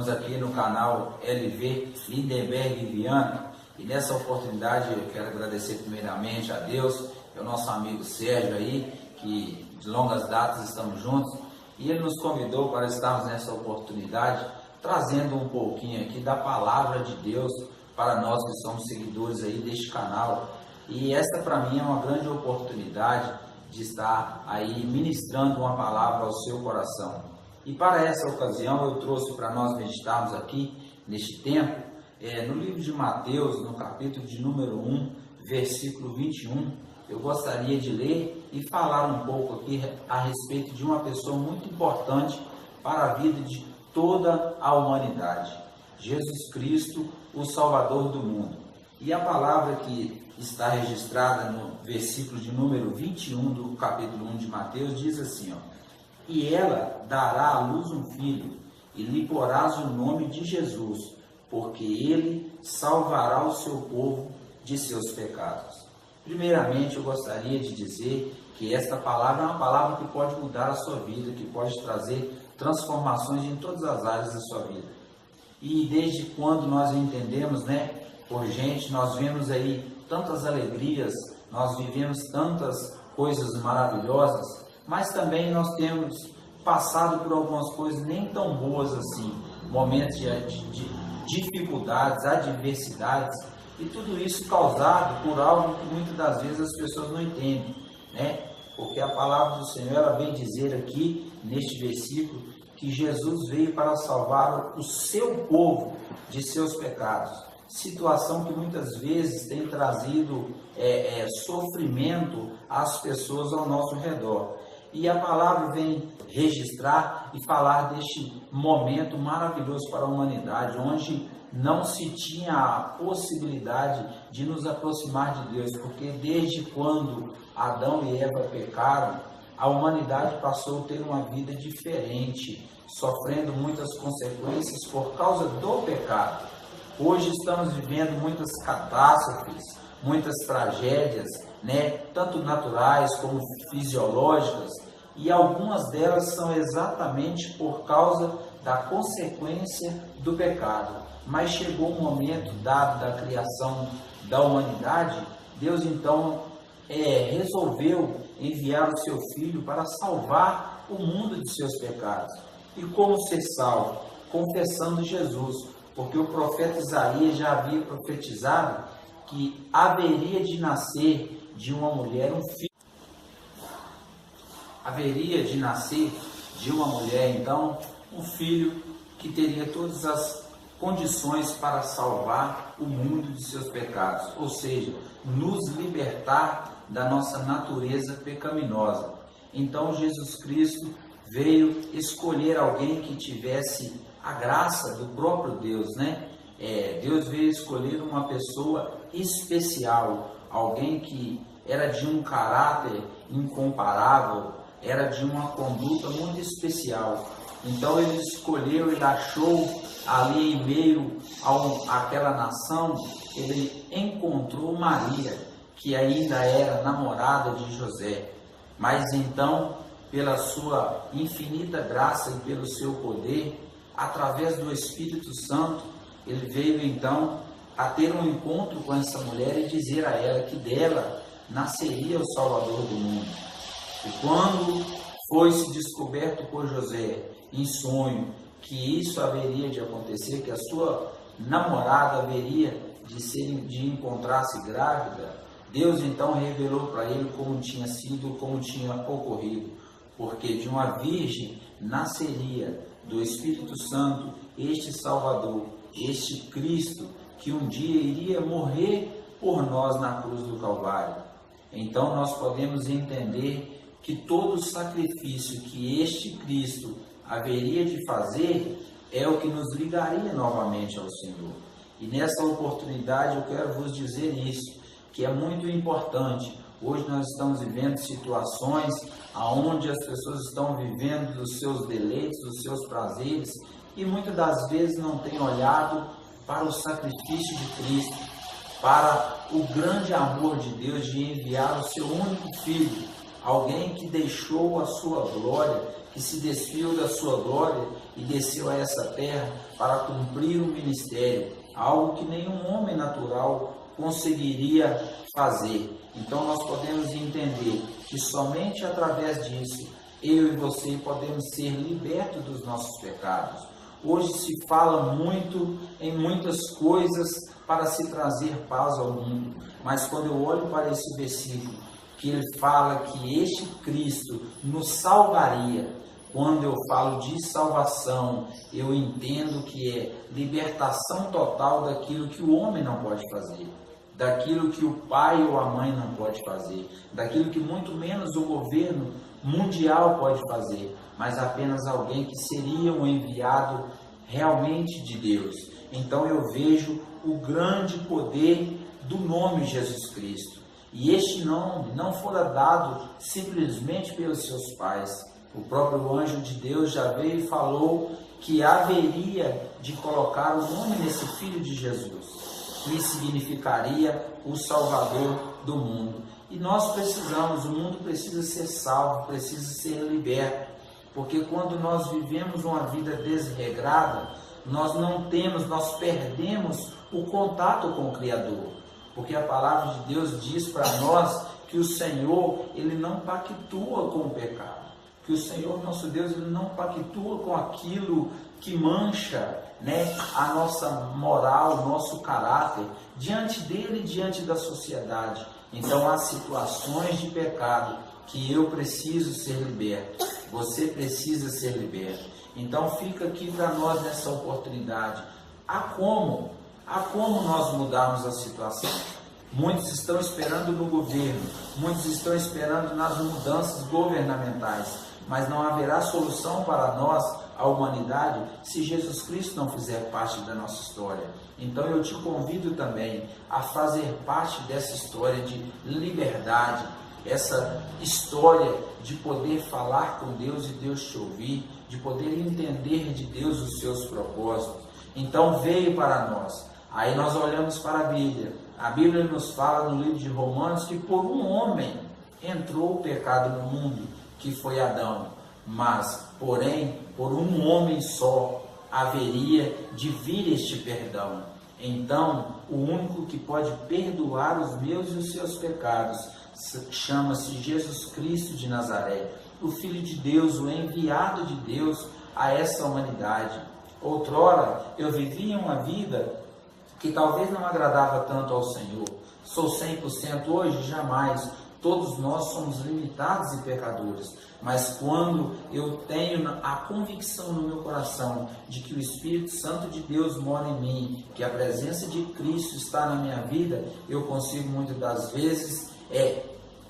Estamos aqui no canal LV Lindenberg Viana e nessa oportunidade eu quero agradecer primeiramente a Deus e ao nosso amigo Sérgio aí, que de longas datas estamos juntos, e ele nos convidou para estarmos nessa oportunidade trazendo um pouquinho aqui da palavra de Deus para nós que somos seguidores aí deste canal. E esta para mim é uma grande oportunidade de estar aí ministrando uma palavra ao seu coração. E para essa ocasião eu trouxe para nós meditarmos aqui neste tempo, no livro de Mateus, no capítulo de número 1, versículo 21, eu gostaria de ler e falar um pouco aqui a respeito de uma pessoa muito importante para a vida de toda a humanidade, Jesus Cristo, o Salvador do mundo. E a palavra que está registrada no versículo de número 21 do capítulo 1 de Mateus diz assim, e ela dará à luz um filho, e lhe porás o nome de Jesus, porque ele salvará o seu povo de seus pecados. Primeiramente, eu gostaria de dizer que esta palavra é uma palavra que pode mudar a sua vida, que pode trazer transformações em todas as áreas da sua vida. E desde quando nós entendemos, por gente, nós vemos aí tantas alegrias, nós vivemos tantas coisas maravilhosas, mas também nós temos passado por algumas coisas nem tão boas assim, momentos de dificuldades, adversidades, e tudo isso causado por algo que muitas das vezes as pessoas não entendem, Porque a palavra do Senhor ela vem dizer aqui, neste versículo, que Jesus veio para salvar o seu povo de seus pecados. Situação que muitas vezes tem trazido sofrimento às pessoas ao nosso redor. E a palavra vem registrar e falar deste momento maravilhoso para a humanidade, onde não se tinha a possibilidade de nos aproximar de Deus, porque desde quando Adão e Eva pecaram, a humanidade passou a ter uma vida diferente, sofrendo muitas consequências por causa do pecado. Hoje estamos vivendo muitas catástrofes, muitas tragédias, tanto naturais como fisiológicas, e algumas delas são exatamente por causa da consequência do pecado. Mas chegou um momento dado da criação da humanidade, Deus então resolveu enviar o seu Filho para salvar o mundo de seus pecados. E como ser salvo? Confessando Jesus, porque o profeta Isaías já havia profetizado que haveria de nascer de uma mulher um filho. Haveria de nascer de uma mulher, então, um filho que teria todas as condições para salvar o mundo de seus pecados, ou seja, nos libertar da nossa natureza pecaminosa. Então, Jesus Cristo veio escolher alguém que tivesse a graça do próprio Deus, Deus veio escolher uma pessoa especial, alguém que era de um caráter incomparável, era de uma conduta muito especial. Então ele escolheu, ele achou ali em meio àquela nação, ele encontrou Maria, que ainda era namorada de José. Mas então, pela sua infinita graça e pelo seu poder, através do Espírito Santo, ele veio então a ter um encontro com essa mulher e dizer a ela que dela nasceria o Salvador do mundo. E quando foi-se descoberto por José em sonho que isso haveria de acontecer, que a sua namorada haveria de encontrar-se grávida, Deus então revelou para ele como tinha sido, como tinha ocorrido, porque de uma virgem nasceria do Espírito Santo este Salvador, este Cristo, que um dia iria morrer por nós na cruz do Calvário. Então nós podemos entender que todo o sacrifício que este Cristo haveria de fazer é o que nos ligaria novamente ao Senhor. E nessa oportunidade eu quero vos dizer isso, que é muito importante. Hoje nós estamos vivendo situações onde as pessoas estão vivendo dos seus deleites, dos seus prazeres, e muitas das vezes não têm olhado para o sacrifício de Cristo, para o grande amor de Deus de enviar o seu único Filho alguém que deixou a sua glória, que se despiu da sua glória e desceu a essa terra para cumprir um ministério, algo que nenhum homem natural conseguiria fazer. Então nós podemos entender que somente através disso, eu e você podemos ser libertos dos nossos pecados. Hoje se fala muito em muitas coisas para se trazer paz ao mundo, mas quando eu olho para esse versículo, que ele fala que este Cristo nos salvaria. Quando eu falo de salvação, eu entendo que é libertação total daquilo que o homem não pode fazer, daquilo que o pai ou a mãe não pode fazer, daquilo que muito menos o governo mundial pode fazer, mas apenas alguém que seria um enviado realmente de Deus. Então eu vejo o grande poder do nome Jesus Cristo. E este nome não fora dado simplesmente pelos seus pais. O próprio anjo de Deus já veio e falou que haveria de colocar o nome nesse Filho de Jesus, que significaria o Salvador do mundo. E nós precisamos, o mundo precisa ser salvo, precisa ser liberto, porque quando nós vivemos uma vida desregrada, nós perdemos o contato com o Criador, porque a palavra de Deus diz para nós que o Senhor, ele não pactua com o pecado. Que o Senhor, nosso Deus, ele não pactua com aquilo que mancha, a nossa moral, o nosso caráter, diante dele e diante da sociedade. Então, há situações de pecado que eu preciso ser liberto, você precisa ser liberto. Então, fica aqui para nós nessa oportunidade. Há como nós mudarmos a situação. Muitos estão esperando no governo, muitos estão esperando nas mudanças governamentais, mas não haverá solução para nós, a humanidade, se Jesus Cristo não fizer parte da nossa história. Então eu te convido também a fazer parte dessa história de liberdade, essa história de poder falar com Deus e Deus te ouvir, de poder entender de Deus os seus propósitos. Então veio para nós. Aí nós olhamos para a Bíblia nos fala no livro de Romanos que por um homem entrou o pecado no mundo, que foi Adão, mas, porém, por um homem só haveria de vir este perdão. Então, o único que pode perdoar os meus e os seus pecados chama-se Jesus Cristo de Nazaré, o Filho de Deus, o enviado de Deus a essa humanidade. Outrora, eu vivia uma vida que talvez não agradava tanto ao Senhor. Sou 100% hoje? Jamais. Todos nós somos limitados e pecadores, mas quando eu tenho a convicção no meu coração de que o Espírito Santo de Deus mora em mim, que a presença de Cristo está na minha vida, eu consigo muitas das vezes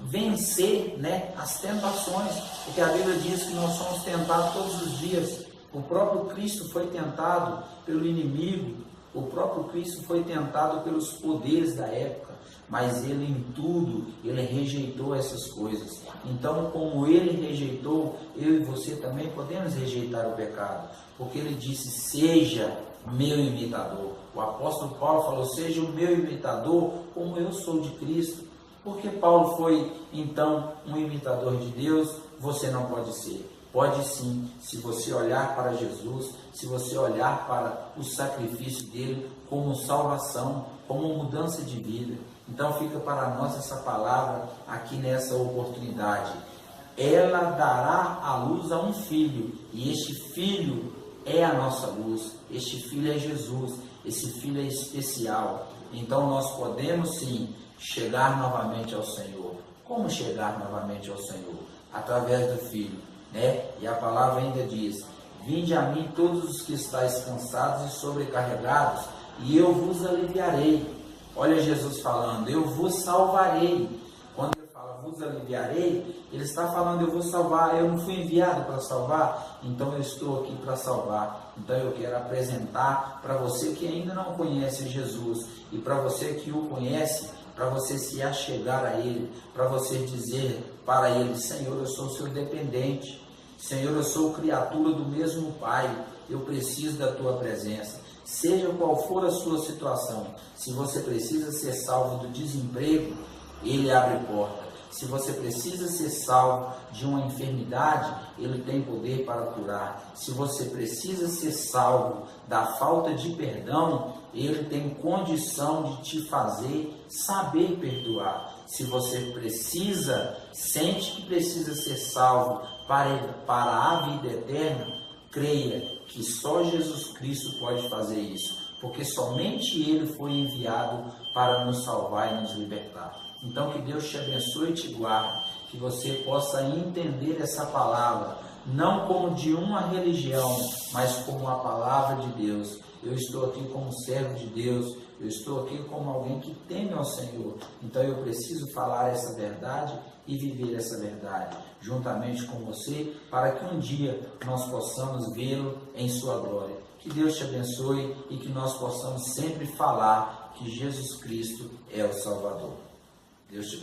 vencer as tentações, porque a Bíblia diz que nós somos tentados todos os dias. O próprio Cristo foi tentado pelo inimigo, o próprio Cristo foi tentado pelos poderes da época, mas ele em tudo, ele rejeitou essas coisas. Então, como ele rejeitou, eu e você também podemos rejeitar o pecado, porque ele disse, seja meu imitador. O apóstolo Paulo falou, seja o meu imitador, como eu sou de Cristo. Porque Paulo foi, então, um imitador de Deus, você não pode ser. Pode sim, se você olhar para Jesus, se você olhar para o sacrifício dele como salvação, como mudança de vida. Então fica para nós essa palavra aqui nessa oportunidade. Ela dará à luz a um filho, e este filho é a nossa luz, este filho é Jesus, esse filho é especial. Então nós podemos sim chegar novamente ao Senhor. Como chegar novamente ao Senhor? Através do Filho. E a palavra ainda diz, vinde a mim todos os que estáis cansados e sobrecarregados, e eu vos aliviarei. Olha Jesus falando, eu vos salvarei. Quando ele fala, vos aliviarei, ele está falando, eu vou salvar, eu não fui enviado para salvar, então eu estou aqui para salvar. Então eu quero apresentar para você que ainda não conhece Jesus, e para você que o conhece, para você se achegar a Ele, para você dizer para Ele, Senhor, eu sou seu dependente, Senhor, eu sou criatura do mesmo Pai, eu preciso da Tua presença. Seja qual for a sua situação, se você precisa ser salvo do desemprego, Ele abre porta. Se você precisa ser salvo de uma enfermidade, Ele tem poder para curar. Se você precisa ser salvo da falta de perdão, Ele tem condição de te fazer saber perdoar. Se você sente que precisa ser salvo para a vida eterna, creia que só Jesus Cristo pode fazer isso, porque somente Ele foi enviado para nos salvar e nos libertar. Então que Deus te abençoe e te guarde, que você possa entender essa palavra, não como de uma religião, mas como a palavra de Deus. Eu estou aqui como servo de Deus, eu estou aqui como alguém que teme ao Senhor. Então eu preciso falar essa verdade e viver essa verdade, juntamente com você, para que um dia nós possamos vê-lo em sua glória. Que Deus te abençoe e que nós possamos sempre falar que Jesus Cristo é o Salvador. Deus te abençoe.